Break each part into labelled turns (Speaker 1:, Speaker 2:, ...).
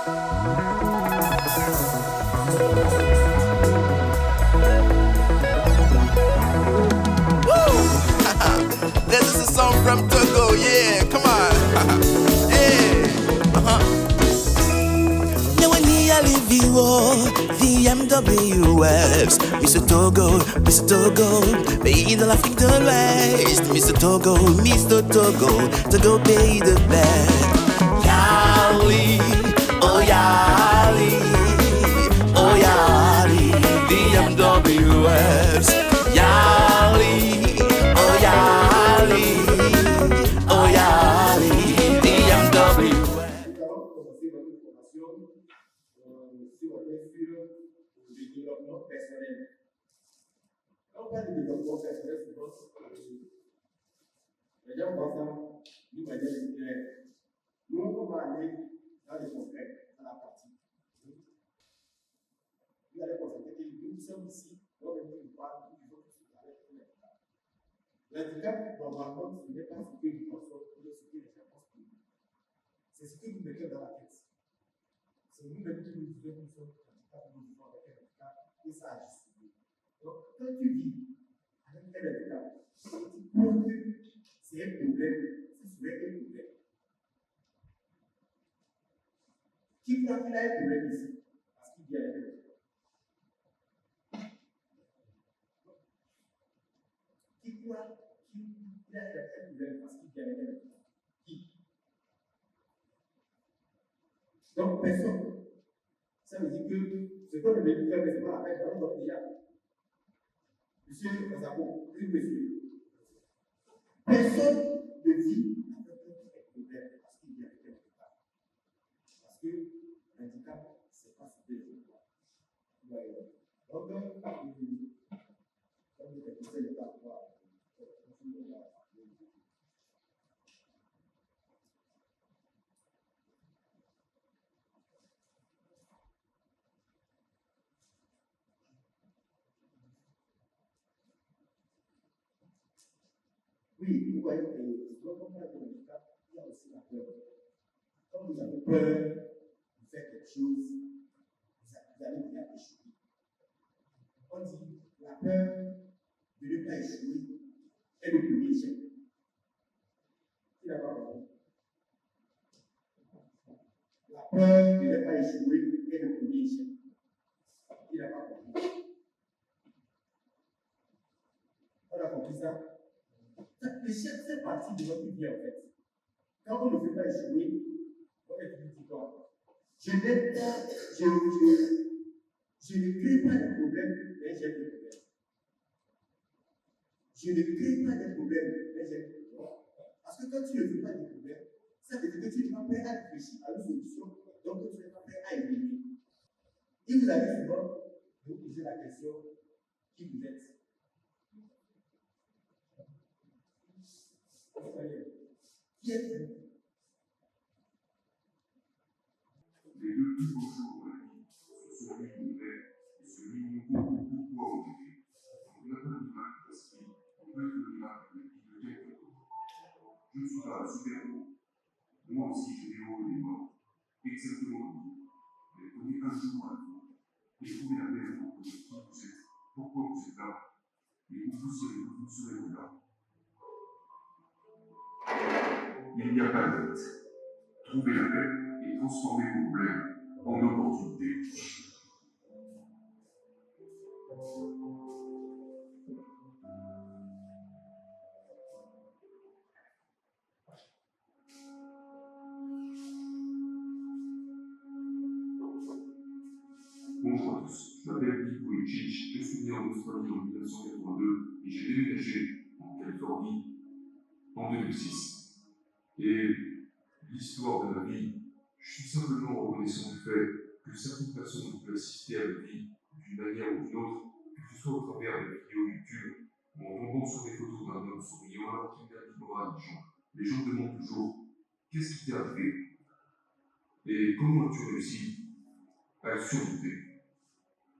Speaker 1: This is a song from Togo, yeah, come on. Yeah,
Speaker 2: Now when I leave you all, VMWs, Mr. Togo, pay the laughing the rest, Mr. Togo, pay the best. Yali, oh Yali, oh Yali, VMWs, Yali, oh Yali, oh Yali, VMWs.
Speaker 3: Nous allons commencer notre formation sur le développement personnel. Quand on parle de développement personnel, souvent, les gens voient ça d'une manière littéraire. Nous, on va aller dans le concret, dans la pratique. Vous allez constater que nous sommes ici, on va nous parler du jour qui se avec les handicap. L'handicap, normalement, ce n'est pas ce que nous pensons, mais ce que les gens pensent. C'est ce que nous mettons dans la tête. C'est nous-mêmes qui nous disons que nous sommes handicaps, nous vivons avec un handicap, et ça agit sur nous. Donc, quand tu vis avec un handicap, tu penses que c'est un problème, c'est souvent un problème. Qui croit qu'il a un problème ici? Parce qu'il vit avec un handicap. Qui croit qu'il a un problème parce qu'il vit avec un handicap? Qui? Donc, personne. Ça veut dire que ce qu'on devait faire, mais ce n'est pas la peine, dans notre déjà. Monsieur Kazako, une monsieur. Personne ne vit avec un problème parce qu'il y a un handicap. Parce que l'handicap, ce n'est pas ce que je vois. Donc, comme le technicien n'est pas pouvoir, oui, vous voyez, quand on parle de handicap, il y a aussi la peur. Quand vous avez peur de faire quelque chose, vous allez bien échouer. On dit la peur de ne pas échouer est le premier échec. Qui n'a pas compris? La peur de ne pas échouer est le premier échec. Qui n'a pas compris? On a compris ça? L'échec fait partie de notre vie en fait. Quand on ne fait pas échouer, on est toujours dit quoi? Je ne crée pas de problème, mais j'ai des problèmes. Je ne crée pas de problème, mais j'ai des problèmes. Parce que quand tu ne veux pas de problème, ça veut dire que tu n'es pas prêt à réfléchir à une solution, donc tu n'es pas prêt à éliminer. Il vous arrive souvent de vous poser la question qui vous êtes. Qui êtes-vous?
Speaker 4: Les deux plus beaux jours de la vie sont celui où on est et celui où beaucoup à oublier. On n'a pas l'image de l'esprit, on peut être l'image de la vie de quelqu'un d'autre. Je ne suis pas un super-héros. Moi aussi, j'ai des hauts et des bas, exactement comme vous. Mais prenez un jour à la fois et trouvez la paix pour qui vous êtes, pourquoi vous êtes là, et vous serez là. Il n'y a pas de limite. Trouvez la paix et transformez vos problèmes en opportunités. Bonjour à tous, je m'appelle Nico Icic, je suis né en Australie en 1982 et j'ai déménagé en Californie en 2006. Et l'histoire de ma vie, je suis simplement reconnaissant du fait que certaines personnes ont pu assister à ma vie d'une manière ou d'une autre, que ce soit au travers de vidéos YouTube ou en tombant sur des photos d'un homme souriant alors qu'il n'animera les gens. Les gens demandent toujours qu'est-ce qui t'est arrivé et comment as-tu réussi à le surmonter.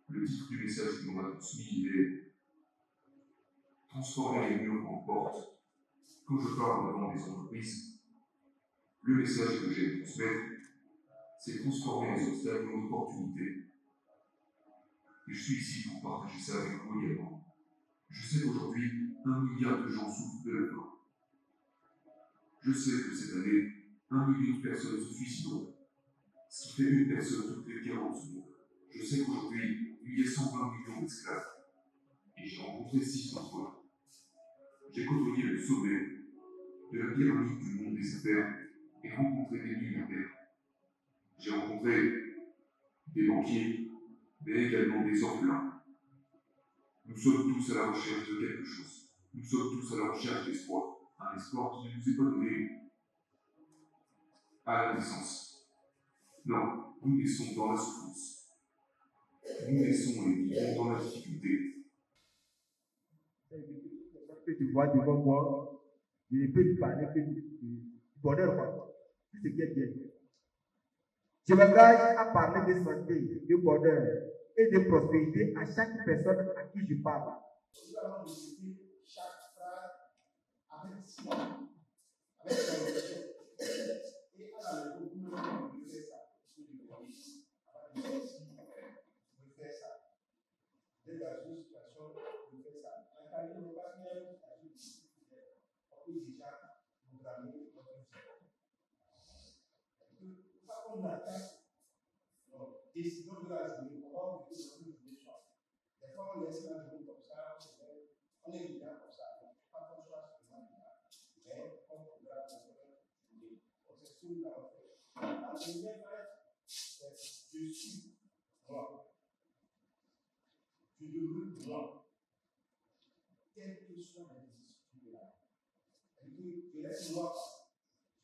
Speaker 4: Le titre du message que l'on m'a transmis est transformer les murs en portes. Quand je parle devant des entreprises, le message que j'ai à transmettre, c'est transformer les obstacles en opportunités. Et je suis ici pour partager ça avec vous également. Je sais qu'aujourd'hui, 1 milliard de gens souffrent de la faim. Je sais que cette année, 1 million de personnes se suicideront, ce qui fait une personne toutes les 40 secondes. Je sais qu'aujourd'hui, il y a 120 millions d'esclaves, et j'ai rencontré 6 d'entre eux. J'ai côtoyé le sommet de la pyramide du monde des affaires et rencontré des milliardaires. J'ai rencontré des banquiers, mais également des orphelins. Nous sommes tous à la recherche de quelque chose. Nous sommes tous à la recherche d'espoir. Un espoir qui ne nous est pas donné à la naissance. Non, nous naissons dans la souffrance. Nous naissons et vivons dans la difficulté.
Speaker 3: Que tu vois devant moi, je ne peux lui parler que du bonheur, quoi. Tout ce qui est bien. Je m'engage à parler de santé, de bonheur et de prospérité à chaque personne à qui je parle. Nous allons discuter chaque phrase avec soin, avec conviction. Et à la maison, vous me faites ça. Vous faites ça. Vous êtes dans une situation, vous faites ça. En carrière, vous passez bien, on peut déjà programmer votre vie. Pas comme la tâche. Décidons de la journée, on va vous dire une journée soir. Des fois, on laisse la journée comme ça, on est bien comme ça. Pas comme ça, c'est pas bien. Mais on programme notre journée. On sait ce que nous allons faire. La première phrase, c'est je suis moi. Je demeure moi. Quelle que soit la décision de la vie. Je laisse moi.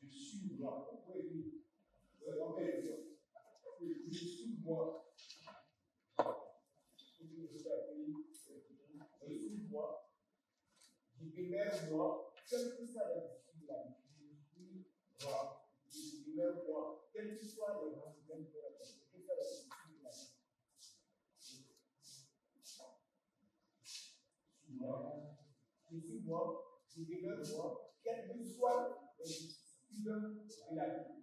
Speaker 3: Je suis moi. Vous pouvez dire. On peut le dire. Je suis moi. Je suis moi. Je demeure moi. Quelle que soit la décision de la vie. Je suis moi. Je demeure moi. Quelle que soit la décision de la vie. Je suis moi, je demeure moi, quelle que soit la vicissitude de la vie.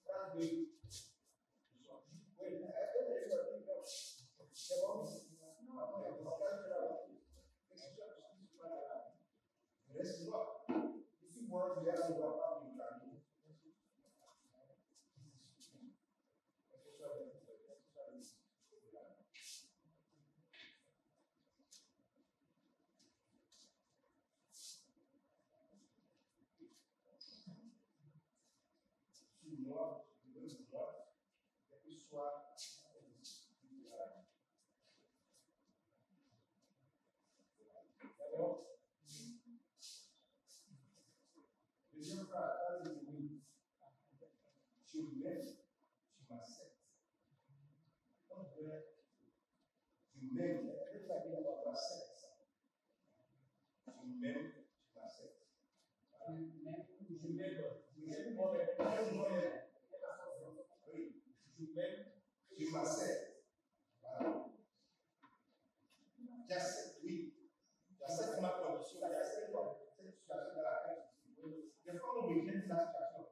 Speaker 3: Phrase 2. C'est bon? Reste moi. Je suis moi, je vais aller voir pas me calmer. Moi, je veux moi, quel que soit d'abord, deuxième phrase, c'est oui. Je m'aime, je m'accepte. Donc, je m'aime, elle va dire je m'accepte. Je m'aime, je m'accepte. Je m'aime moi-même. Oui, je m'aime, je m'accepte. Voilà. J'accepte, oui. J'accepte ma condition, j'accepte cette situation dans laquelle je suis. Des fois, on me gêne la situation.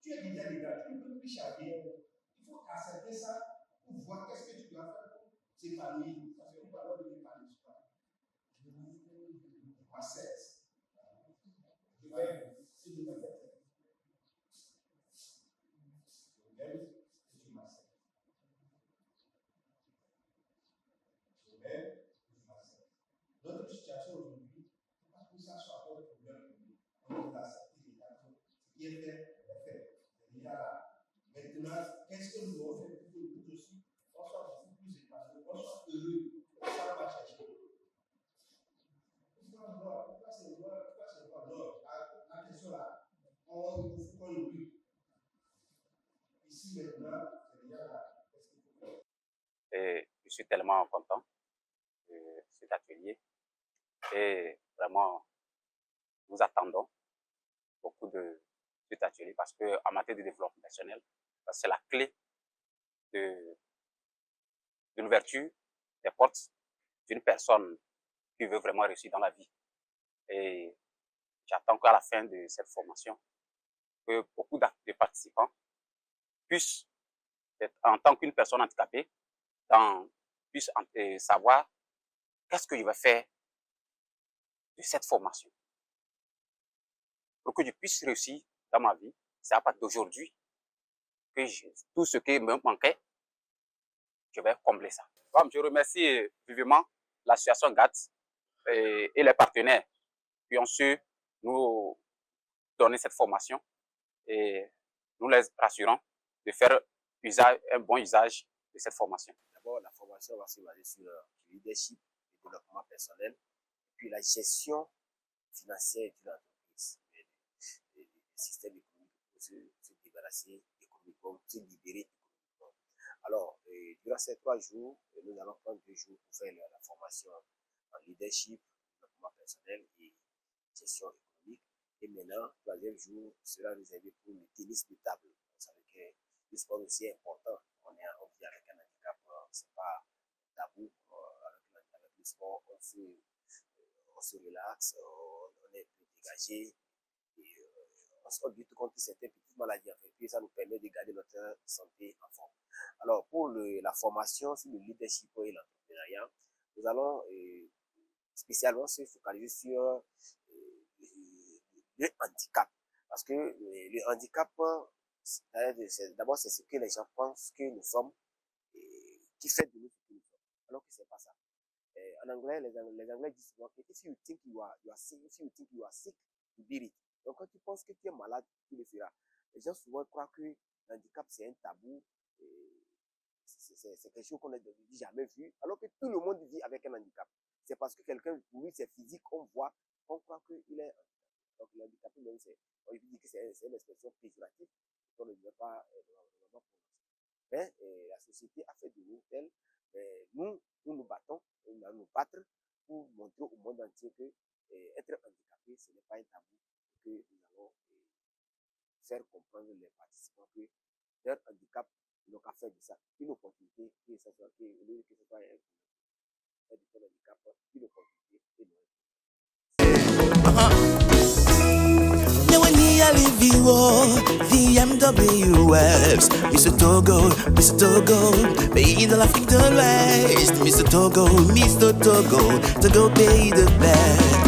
Speaker 3: Tu es déjà dedans, tu ne peux plus changer. Il faut accepter ça pour voir qu'est-ce que tu dois faire pour s'épanouir. Parce qu'on parle de l'épanouissement. Je m'accepte. Je m'aime, si je m'accepte. Je m'aime, si je m'accepte. Je m'aime, si je m'accepte. Notre situation aujourd'hui, pas que ça soit un problème pour nous. On doit accepter les actions. Ce qui est fait, est fait. C'est déjà là. Maintenant, qu'est-ce que nous devons faire pour que nous aussi, on soit beaucoup plus épanoui, on soit heureux, ça va chercher. Pourquoi c'est moi? Non, la question là, il faut qu'on oublie. Ici maintenant, c'est déjà là.
Speaker 5: Et je suis tellement content de cet atelier. Et vraiment, nous attendons beaucoup de cet atelier parce qu'en matière de développement personnel, c'est la clé de l'ouverture des portes d'une personne qui veut vraiment réussir dans la vie. Et j'attends qu'à la fin de cette formation, que beaucoup de participants puisse, en tant qu'une personne handicapée, puisse savoir qu'est-ce que je vais faire de cette formation. Pour que je puisse réussir dans ma vie, c'est à partir d'aujourd'hui que tout ce qui me manquait, je vais combler ça. Bon, je remercie vivement l'association GATS et les partenaires qui ont su nous donner cette formation et nous les rassurons de faire un bon usage de cette formation.
Speaker 6: D'abord, la formation va se baser sur le leadership, le développement personnel, puis la gestion financière d'une entreprise, le système économique pour se débarrasser économiquement, se libérer économiquement. Alors, durant ces 3 jours, nous allons prendre 2 jours pour faire la formation en leadership, développement personnel et gestion économique. Et maintenant, le 3e jour sera réservé pour le tennis de table. Vous savez que le sport aussi est important. On vit avec un handicap, c'est pas tabou. Avec le sport, on se relaxe, on est plus dégagé. Et on lutte contre certaines petites maladies. Et puis ça nous permet de garder notre santé en forme. Alors, pour la formation sur le leadership et l'entrepreneuriat, nous allons spécialement se focaliser sur le handicap. Parce que le handicap, d'abord, c'est ce que les gens pensent que nous sommes, qui fait de nous ce que nous sommes. Alors que c'est pas ça. En anglais, les Anglais disent souvent que if you think you are sick, you beat it. Donc, quand tu penses que tu es malade, tu le feras. Les gens souvent croient que l'handicap, c'est un tabou, c'est quelque chose qu'on n'a jamais vu, alors que tout le monde vit avec un handicap. C'est parce que quelqu'un, pour lui, c'est physique, on croit qu'il est. Donc, l'handicapé, même, on lui dit que c'est une expression péjorative, qu'on ne devrait pas prononcer. Mais la société a fait de nous tels, nous nous battons, nous allons nous battre pour montrer au monde entier que être handicapé, ce n'est pas un tabou, que nous allons faire comprendre les participants que leur handicap, ils n'ont qu'à faire de ça une opportunité, que ce soit un handicap, une opportunité et non.
Speaker 2: VMWX, Mr. Togo, pays de l'Afrique de l'Ouest, Mr. Togo, Togo, pays de paix.